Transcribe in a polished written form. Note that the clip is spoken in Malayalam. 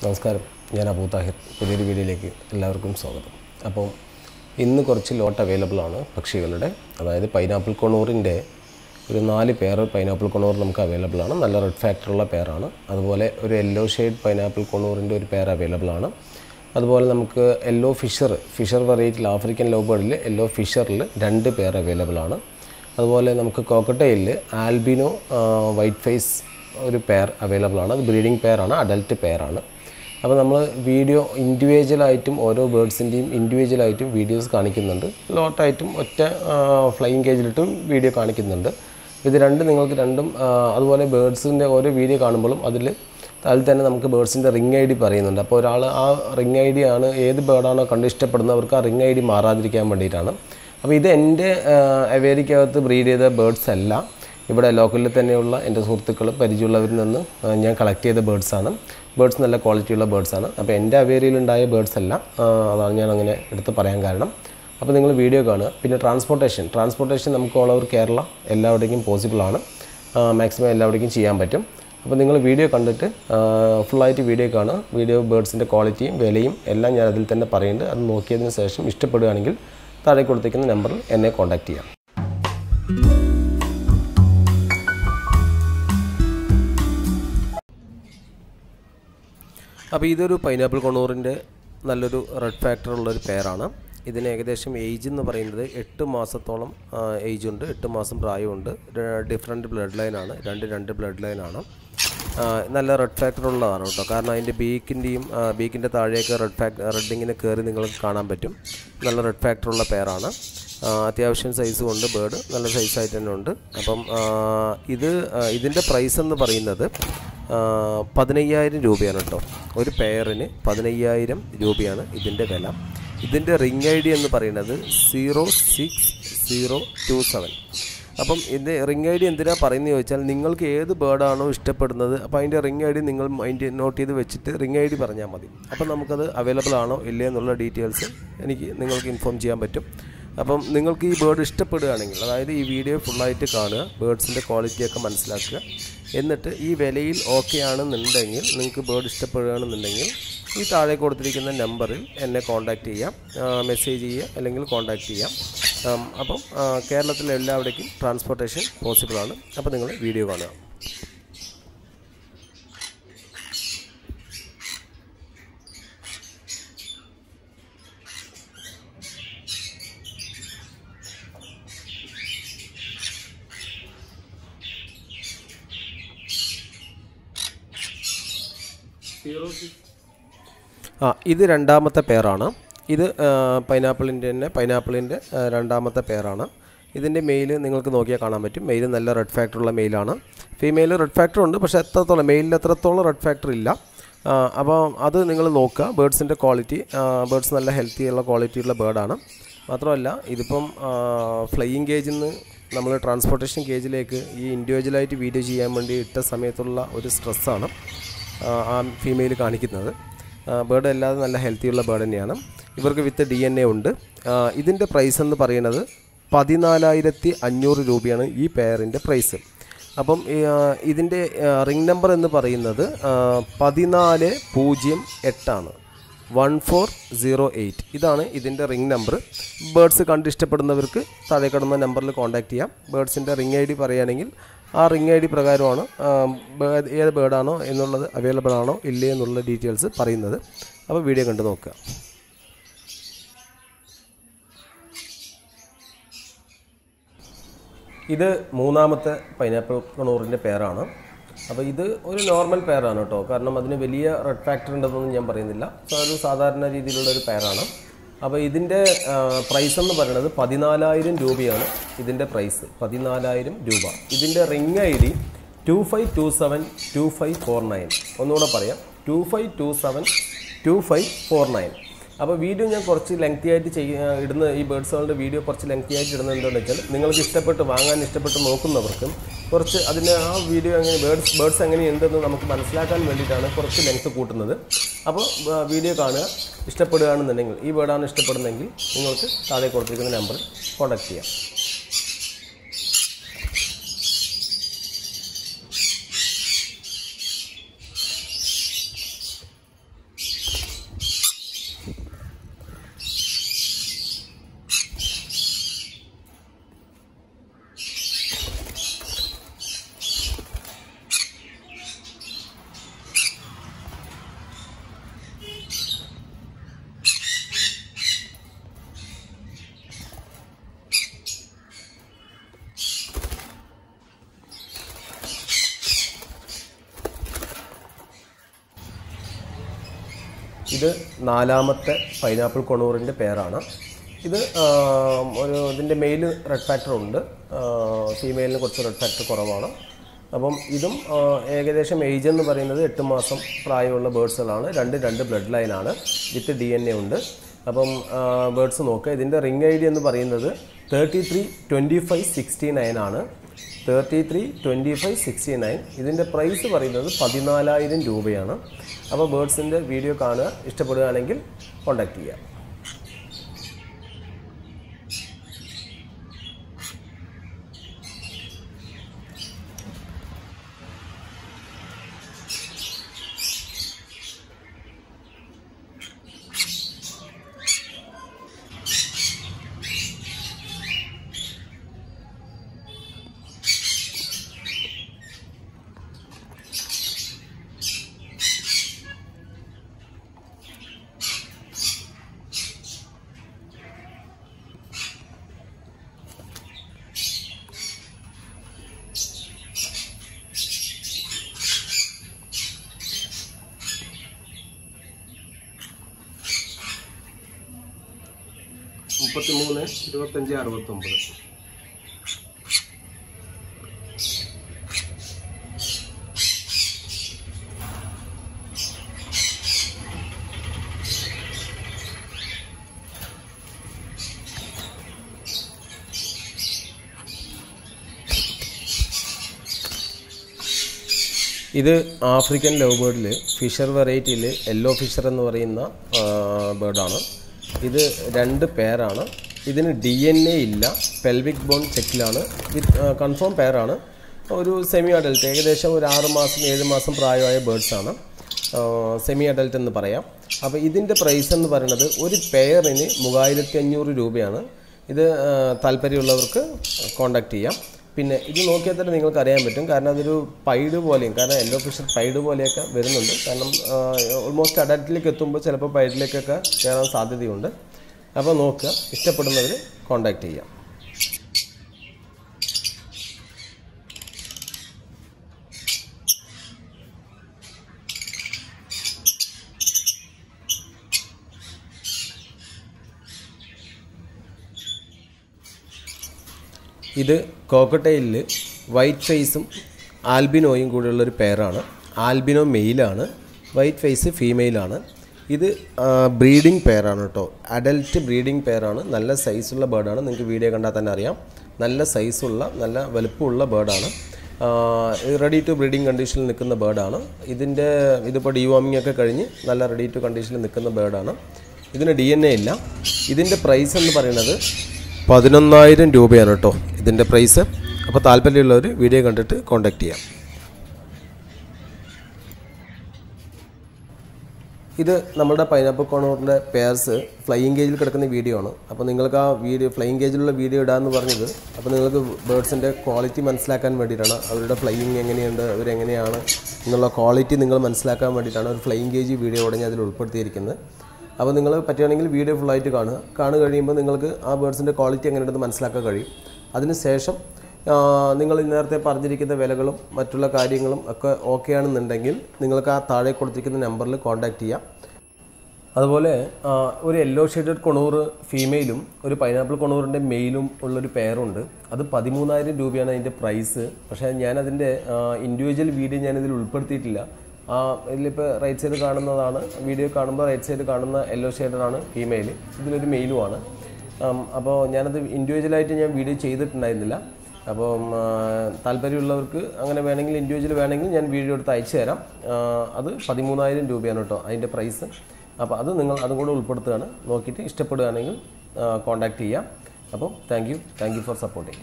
നമസ്കാരം, ഞാൻ അബൂ താഹിർ. പുതിയൊരു വീഡിയോയിലേക്ക് എല്ലാവർക്കും സ്വാഗതം. അപ്പോൾ ഇന്ന് കുറച്ച് ലോട്ട് അവൈലബിൾ ആണ് പക്ഷികളുടെ. അതായത് പൈനാപ്പിൾ കൊണൂറിൻ്റെ ഒരു 4 പെയർ പൈനാപ്പിൾ കൊണൂർ നമുക്ക് അവൈലബിൾ ആണ്. നല്ല റെഡ് ഫാക്ടറുള്ള പെയറാണ്. അതുപോലെ ഒരു യെല്ലോ ഷെയ്ഡ് പൈനാപ്പിൾ കൊണൂറിൻ്റെ ഒരു പെയർ അവൈലബിൾ ആണ്. അതുപോലെ നമുക്ക് യെല്ലോ ഫിഷർ വെറൈറ്റിയിൽ ആഫ്രിക്കൻ ലവ് ബേർഡിൽ യെല്ലോ ഫിഷറിൽ 2 പെയർ അവൈലബിൾ ആണ്. അതുപോലെ നമുക്ക് കോക്കട്ടയിലിൽ ആൽബിനോ വൈറ്റ് ഫേസ് ഒരു പെയർ അവൈലബിൾ ആണ്. അത് ബ്രീഡിംഗ് പെയറാണ്, അഡൽട്ട് പെയറാണ്. അപ്പോൾ നമ്മൾ വീഡിയോ ഇൻഡിവിജ്വലായിട്ടും ഓരോ ബേർഡ്സിൻ്റെയും ഇൻഡിവിജ്വലായിട്ടും വീഡിയോസ് കാണിക്കുന്നുണ്ട്. ലോട്ടായിട്ടും ഒറ്റ ഫ്ലൈയിങ് കേജിലിട്ടും വീഡിയോ കാണിക്കുന്നുണ്ട്. ഇത് നിങ്ങൾക്ക് രണ്ടും അതുപോലെ ബേർഡ്സിൻ്റെ ഓരോ വീഡിയോ കാണുമ്പോഴും അതിൽ തന്നെ നമുക്ക് ബേർഡ്സിൻ്റെ റിംഗ് ഐ ഡി പറയുന്നുണ്ട്. അപ്പോൾ ഒരാൾ ആ റിംഗ് ഐ ഡി ആണ് ഏത് ബേർഡാണോ കണ്ട് ഇഷ്ടപ്പെടുന്നവർക്ക് ആ റിംഗ് ഐ ഡി മാറാതിരിക്കാൻ വേണ്ടിയിട്ടാണ്. അപ്പോൾ ഇത് എൻ്റെ അവേരിക്കകത്ത് ബ്രീഡ് ചെയ്ത ബേർഡ്സ് അല്ല, ഇവിടെ ലോക്കലിൽ തന്നെയുള്ള എൻ്റെ സുഹൃത്തുക്കൾ പരിചയമുള്ളവരിൽ നിന്ന് ഞാൻ കളക്ട് ചെയ്ത ബേർഡ്സാണ്. ബേർഡ്സ് നല്ല ക്വാളിറ്റിയുള്ള ബേർഡ്സാണ്. അപ്പോൾ എൻ്റെ അവേരിയയിലുണ്ടായ ബേർഡ്സ് അല്ല, അതാണ് ഞാൻ അങ്ങനെ എടുത്ത് പറയാൻ കാരണം. അപ്പോൾ നിങ്ങൾ വീഡിയോ കാണുക. പിന്നെ ട്രാൻസ്പോർട്ടേഷൻ നമുക്ക് ഓൾ ഓവർ കേരള എല്ലാവിടേക്കും പോസിബിളാണ്. മാക്സിമം എല്ലാവിടേക്കും ചെയ്യാൻ പറ്റും. അപ്പോൾ നിങ്ങൾ വീഡിയോ കണ്ടിട്ട് ഫുള്ളായിട്ട് വീഡിയോ കാണുക. വീഡിയോ ബേർഡ്സിൻ്റെ ക്വാളിറ്റിയും വിലയും എല്ലാം ഞാൻ അതിൽ തന്നെ പറയുന്നുണ്ട്. അത് നോക്കിയതിന് ശേഷം ഇഷ്ടപ്പെടുകയാണെങ്കിൽ താഴെ കൊടുത്തിരിക്കുന്ന നമ്പറിൽ എന്നെ കോൺടാക്റ്റ് ചെയ്യാം. അപ്പോൾ ഇതൊരു പൈനാപ്പിൾ കൊണൂറിൻ്റെ നല്ലൊരു റെഡ് ഫാക്ടർ ഉള്ളൊരു പെയറാണ്. ഇതിന് ഏകദേശം ഏജ് എന്ന് പറയുന്നത് 8 മാസത്തോളം ഏജുണ്ട്, 8 മാസം പ്രായമുണ്ട്. ഡിഫറെൻറ്റ് ബ്ലഡ് ലൈനാണ്, രണ്ട് ബ്ലഡ് ലൈനാണ്. നല്ല റെഡ് ഫാക്ടർ ഉള്ളതാണ് കേട്ടോ. കാരണം അതിൻ്റെ ബീക്കിൻ്റെ താഴേക്ക് റെഡിങ്ങിനെ കയറി നിങ്ങൾക്ക് കാണാൻ പറ്റും. നല്ല റെഡ് ഫാക്ടർ ഉള്ള പെയറാണ്. അത്യാവശ്യം സൈസും ഉണ്ട്, ബേർഡ് നല്ല സൈസായിട്ട് തന്നെ ഉണ്ട്. അപ്പം ഇതിൻ്റെ പ്രൈസ് എന്ന് പറയുന്നത് 15,000 രൂപയാണ് കേട്ടോ. ഒരു പെയറിന് 15,000 രൂപയാണ് ഇതിൻ്റെ വില. ഇതിൻ്റെ റിംഗ് ഐ ഡി എന്ന് പറയുന്നത് 06027. അപ്പം ഇതിൻ്റെ റിംഗ് ഐ ഡി എന്തിനാണ് പറയുന്നത് ചോദിച്ചാൽ, നിങ്ങൾക്ക് ഏത് ബേർഡാണോ ഇഷ്ടപ്പെടുന്നത് അപ്പോൾ അതിൻ്റെ റിംഗ് ഐ ഡി നിങ്ങൾ നോട്ട് ചെയ്ത് വെച്ചിട്ട് റിംഗ് ഐ ഡി പറഞ്ഞാൽ മതി. അപ്പം നമുക്കത് അവൈലബിൾ ആണോ ഇല്ലേ എന്നുള്ള ഡീറ്റെയിൽസ് നിങ്ങൾക്ക് ഇൻഫോം ചെയ്യാൻ പറ്റും. അപ്പം നിങ്ങൾക്ക് ഈ ബേർഡ് ഇഷ്ടപ്പെടുകയാണെങ്കിൽ, അതായത് ഈ വീഡിയോ ഫുള്ളായിട്ട് കാണുക, ബേർഡ്സിൻ്റെ ക്വാളിറ്റിയൊക്കെ മനസ്സിലാക്കുക. എന്നിട്ട് ഈ വിലയിൽ ഓക്കെ ആണെന്നുണ്ടെങ്കിൽ, നിങ്ങൾക്ക് ബേർഡ് ഇഷ്ടപ്പെടുകയാണെന്നുണ്ടെങ്കിൽ ഈ താഴെ കൊടുത്തിരിക്കുന്ന നമ്പറിൽ എന്നെ കോൺടാക്റ്റ് ചെയ്യാം, മെസ്സേജ് ചെയ്യുക അല്ലെങ്കിൽ കോൺടാക്റ്റ് ചെയ്യാം. അപ്പം കേരളത്തിലെ എല്ലാവിടേക്കും ട്രാൻസ്പോർട്ടേഷൻ പോസിബിളാണ്. അപ്പോൾ നിങ്ങൾ വീഡിയോ കാണുക. ഇത് രണ്ടാമത്തെ പെയറാണ്. ഇത് പൈനാപ്പിളിൻ്റെ രണ്ടാമത്തെ പെയറാണ്. ഇതിൻ്റെ മെയിൽ നിങ്ങൾക്ക് നോക്കിയാൽ കാണാൻ പറ്റും. മെയിൽ നല്ല റെഡ് ഫാക്ടറുള്ള മെയിലാണ്. ഫീമെയിൽ റെഡ് ഫാക്ടർ ഉണ്ട്, പക്ഷേ മെയിലിൽ എത്രത്തോളം റെഡ് ഫാക്ടർ ഇല്ല. അപ്പോൾ അത് നിങ്ങൾ നോക്കുക. ബേർഡ്സിൻ്റെ ക്വാളിറ്റി, ബേർഡ്സ് നല്ല ഹെൽത്തിയുള്ള ക്വാളിറ്റിയുള്ള ബേർഡാണ്. മാത്രമല്ല ഇതിപ്പം ഫ്ലൈയിങ് കേജിൽ നിന്ന് നമ്മൾ ട്രാൻസ്പോർട്ടേഷൻ കേജിലേക്ക് ഈ ഇൻഡിവിജ്വലായിട്ട് വീഡിയോ ചെയ്യാൻ വേണ്ടി ഇട്ട സമയത്തുള്ള ഒരു സ്ട്രെസ്സാണ് ആ ഫീമെയിൽ കാണിക്കുന്നത്. ബേർഡ് അല്ലാതെ നല്ല ഹെൽത്തിയുള്ള ബേർഡ് തന്നെയാണ്. ഇവർക്ക് വിത്ത് DNA ഉണ്ട്. ഇതിൻ്റെ പ്രൈസ് എന്ന് പറയുന്നത് 14,500 രൂപയാണ് ഈ പെയറിൻ്റെ പ്രൈസ്. അപ്പം ഇതിൻ്റെ റിംഗ് നമ്പർ എന്ന് പറയുന്നത് 1408 ആണ്, 1408. ഇതാണ് ഇതിൻ്റെ റിംഗ് നമ്പർ. ബേർഡ്സ് കണ്ട് ഇഷ്ടപ്പെടുന്നവർക്ക് താഴെ കിടന്ന നമ്പറിൽ കോൺടാക്റ്റ് ചെയ്യാം. ബേർഡ്സിൻ്റെ റിംഗ് ഐ ഡി പറയുകയാണെങ്കിൽ ആ റിംഗ് ഐ ഡി പ്രകാരമാണ് ഏത് ബേർഡാണോ എന്നുള്ളത് അവൈലബിൾ ആണോ ഇല്ലേ എന്നുള്ള ഡീറ്റെയിൽസ് പറയുന്നത്. അപ്പോൾ വീഡിയോ കണ്ട് നോക്കുക. ഇത് മൂന്നാമത്തെ പൈനാപ്പിൾ കൊണൂറിൻ്റെ പെയറാണ്. അപ്പോൾ ഇത് ഒരു നോർമൽ പെയറാണ് കേട്ടോ. കാരണം അതിന് വലിയ റെഡ് ഫാക്ടർ ഉണ്ടെന്നൊന്നും ഞാൻ പറയുന്നില്ല. ഒരു സാധാരണ രീതിയിലുള്ള ഒരു പെയറാണ്. അപ്പോൾ ഇതിൻ്റെ പ്രൈസ് എന്ന് പറയുന്നത് 14,000 രൂപയാണ്. ഇതിൻ്റെ പ്രൈസ് 14,000 രൂപ. ഇതിൻ്റെ റിംഗ് ഐ ഡി 25272549. ഒന്നുകൂടെ പറയാം, 25272549. അപ്പോൾ വീഡിയോ ഞാൻ കുറച്ച് ലെങ്തി ആയിട്ട് ഇടുന്ന ഈ ബേർഡ്സുകളുടെ വീഡിയോ കുറച്ച് ലെങ്തി ആയിട്ട് ഇടുന്നത് എന്താണെന്ന് വെച്ചാൽ, നിങ്ങൾക്ക് വാങ്ങാൻ ഇഷ്ടപ്പെട്ട് നോക്കുന്നവർക്ക് കുറച്ച് അതിൻ്റെ ആ വീഡിയോ എങ്ങനെ ബേർഡ്സ് എങ്ങനെയുണ്ടെന്ന് നമുക്ക് മനസ്സിലാക്കാൻ വേണ്ടിയിട്ടാണ് കുറച്ച് ലെങ്ത് കൂട്ടുന്നത്. അപ്പോൾ വീഡിയോ കാണുക. ഇഷ്ടപ്പെടുകയാണെന്നുണ്ടെങ്കിൽ, ഈ ബേർഡാണ് ഇഷ്ടപ്പെടുന്നതെങ്കിൽ നിങ്ങൾക്ക് താഴെ കൊടുത്തിരിക്കുന്ന നമ്പറിൽ കോൺടാക്റ്റ് ചെയ്യാം. ഇത് നാലാമത്തെ പൈനാപ്പിൾ കൊണൂറിൻ്റെ പേരാണ്. ഇത് ഇതിൻ്റെ മെയിൽ റെഡ് ഫാക്ടർ ഉണ്ട്, ഫീമെയിലിന് കുറച്ച് റെഡ് ഫാക്ടർ കുറവാണ്. അപ്പം ഇതും ഏകദേശം ഏജ് എന്ന് പറയുന്നത് 8 മാസം പ്രായമുള്ള ബേഡ്സുകളാണ്. രണ്ട് ബ്ലഡ് ലൈനാണ്, വിത്ത് DNA ഉണ്ട്. അപ്പം ബേഡ്സ് നോക്കുക. ഇതിൻ്റെ റിംഗ് ഐഡി എന്ന് പറയുന്നത് 332569 ആണ്. 332569. ഇതിൻ്റെ പ്രൈസ് പറയുന്നത് 14,000 രൂപയാണ്. അപ്പോൾ ബേഡ്സിൻ്റെ വീഡിയോ കാണുക, ഇഷ്ടപ്പെടുകയാണെങ്കിൽ കോൺടാക്ട് ചെയ്യുക. ഇത് ആഫ്രിക്കൻ ലവ് ബേർഡിൽ ഫിഷർ വെറൈറ്റിയിൽ യെല്ലോ ഫിഷർ എന്ന് പറയുന്ന ബേർഡാണ്. ഇത് 2 പേരാണ്. ഇതിന് DNA ഇല്ല, പെൽവിക് ബോൺ ചെക്കിലാണ്, വിത്ത് കൺഫേം പെയറാണ്. ഒരു സെമി അഡൽട്ട്, ഏകദേശം ഒരു 6 മാസം 7 മാസം പ്രായമായ ബേർഡ്സാണ്, സെമി അഡൽട്ട് എന്ന് പറയാം. അപ്പോൾ ഇതിൻ്റെ പ്രൈസ് എന്ന് പറയുന്നത് ഒരു പെയറിന് 3500 രൂപയാണ്. ഇത് താല്പര്യമുള്ളവർക്ക് കോൺടാക്റ്റ് ചെയ്യാം. പിന്നെ ഇത് നോക്കിയാൽ തന്നെ നിങ്ങൾക്ക് അറിയാൻ പറ്റും, കാരണം അതൊരു പൈഡ് പോലെയും, കാരണം യെല്ലോ ഫിഷർ പൈഡ് പോലെയൊക്കെ വരുന്നുണ്ട്. കാരണം ഓൾമോസ്റ്റ് അഡൽട്ടിലേക്ക് എത്തുമ്പോൾ ചിലപ്പോൾ പൈഡിലേക്കൊക്കെ കയറാൻ സാധ്യതയുണ്ട്. അപ്പോൾ നോക്കുക, ഇഷ്ടപ്പെടുന്നവർ കോൺടാക്റ്റ് ചെയ്യാം. ഇത് കോക്കട്ടയിലിൽ വൈറ്റ് ഫേസും ആൽബിനോയും കൂടെയുള്ളൊരു പെയറാണ്. ആൽബിനോ മെയിലാണ്, വൈറ്റ് ഫേസ് ഫീമെയിലാണ്. ഇത് ബ്രീഡിംഗ് പെയറാണ് കേട്ടോ, അഡൽട്ട് ബ്രീഡിംഗ് പെയറാണ്. നല്ല സൈസുള്ള ബേർഡാണ്, നിങ്ങൾക്ക് വീഡിയോ കണ്ടാൽ തന്നെ അറിയാം. നല്ല സൈസുള്ള, നല്ല വലുപ്പമുള്ള ബേർഡാണ്. റെഡി ടു ബ്രീഡിംഗ് കണ്ടീഷനിൽ നിൽക്കുന്ന ബേർഡാണ്. ഇതിപ്പോൾ ഡീവാമിംഗ് ഒക്കെ കഴിഞ്ഞ് നല്ല റെഡി ടു കണ്ടീഷനിൽ നിൽക്കുന്ന ബേർഡാണ്. ഇതിന് DNA ഇല്ല. ഇതിൻ്റെ പ്രൈസ് എന്ന് പറയുന്നത് 11,000 രൂപയാണ് കേട്ടോ ഇതിൻ്റെ പ്രൈസ്. അപ്പോൾ താല്പര്യമുള്ളവർ വീഡിയോ കണ്ടിട്ട് കോൺടാക്റ്റ് ചെയ്യാം. ഇത് നമ്മുടെ പൈനാപ്പിൾ കോണൂറിൻ്റെ പെയർസ് ഫ്ലൈയിങ് കേജിൽ കിടക്കുന്ന വീഡിയോ ആണ്. അപ്പോൾ നിങ്ങൾക്ക് ആ വീഡിയോ ഫ്ലൈയിങ് കേജിലുള്ള വീഡിയോ ഇടാമെന്ന് പറഞ്ഞത്, അപ്പോൾ നിങ്ങൾക്ക് ബേർഡ്സിൻ്റെ ക്വാളിറ്റി മനസ്സിലാക്കാൻ വേണ്ടിയിട്ടാണ്. അവരുടെ ഫ്ലൈയിങ് എങ്ങനെയുണ്ട്, അവരെങ്ങനെയാണ് എന്നുള്ള ക്വാളിറ്റി നിങ്ങൾ മനസ്സിലാക്കാൻ വേണ്ടിയിട്ടാണ് ഒരു ഫ്ലൈയിങ് കേജ് വീഡിയോ ഉടനെ അതിൽ ഉൾപ്പെടുത്തിയിരിക്കുന്നത്. അപ്പോൾ നിങ്ങൾ പറ്റുകയാണെങ്കിൽ വീഡിയോ ഫുള്ളായിട്ട് കാണുക കഴിയുമ്പോൾ നിങ്ങൾക്ക് ആ ബേർഡ്സിൻ്റെ ക്വാളിറ്റി എങ്ങനെയുണ്ടെന്ന് മനസ്സിലാക്കാൻ കഴിയും. അതിനുശേഷം നിങ്ങൾ നേരത്തെ പറഞ്ഞിരിക്കുന്ന വിലകളും മറ്റുള്ള കാര്യങ്ങളും ഒക്കെ ഓക്കെ ആണെന്നുണ്ടെങ്കിൽ നിങ്ങൾക്ക് ആ താഴെ കൊടുത്തിരിക്കുന്ന നമ്പറിൽ കോൺടാക്റ്റ് ചെയ്യാം. അതുപോലെ ഒരു യെല്ലോ ഷെയ്ഡഡ് കൊണൂർ ഫീമെയിലും ഒരു പൈനാപ്പിൾ കൊണൂറിൻ്റെ മെയിലും ഉള്ളൊരു പെയറുണ്ട്. അത് 13,000 രൂപയാണ് അതിൻ്റെ പ്രൈസ്. പക്ഷേ ഞാനതിൻ്റെ ഇൻഡിവിജ്വൽ വീഡിയോ ഞാനിതിൽ ഉൾപ്പെടുത്തിയിട്ടില്ല. ഇതിലിപ്പോൾ റൈറ്റ് സൈഡ് കാണുന്നതാണ്, വീഡിയോ കാണുമ്പോൾ റൈറ്റ് സൈഡ് കാണുന്ന യെല്ലോ ഷെയ്ഡറാണ് ഫീമെയിൽ, ഇതിലൊരു മെയിലുമാണ്. അപ്പോൾ ഞാനത് ഇൻഡിവിജ്വലായിട്ട് ഞാൻ വീഡിയോ ചെയ്തിട്ടുണ്ടായിരുന്നില്ല. അപ്പം താല്പര്യമുള്ളവർക്ക് അങ്ങനെ വേണമെങ്കിൽ, ഇൻഡിവിജ്വൽ വേണമെങ്കിൽ ഞാൻ വീഡിയോ എടുത്ത് അയച്ചു തരാം. അത് 13,000 രൂപയാണ് കേട്ടോ അതിൻ്റെ പ്രൈസ്. അപ്പോൾ അത് നിങ്ങൾ അതും കൂടെ ഉൾപ്പെടുത്തുകയാണ്. നോക്കിയിട്ട് ഇഷ്ടപ്പെടുകയാണെങ്കിൽ കോൺടാക്റ്റ് ചെയ്യാം. അപ്പോൾ താങ്ക് യു ഫോർ സപ്പോർട്ടിങ്.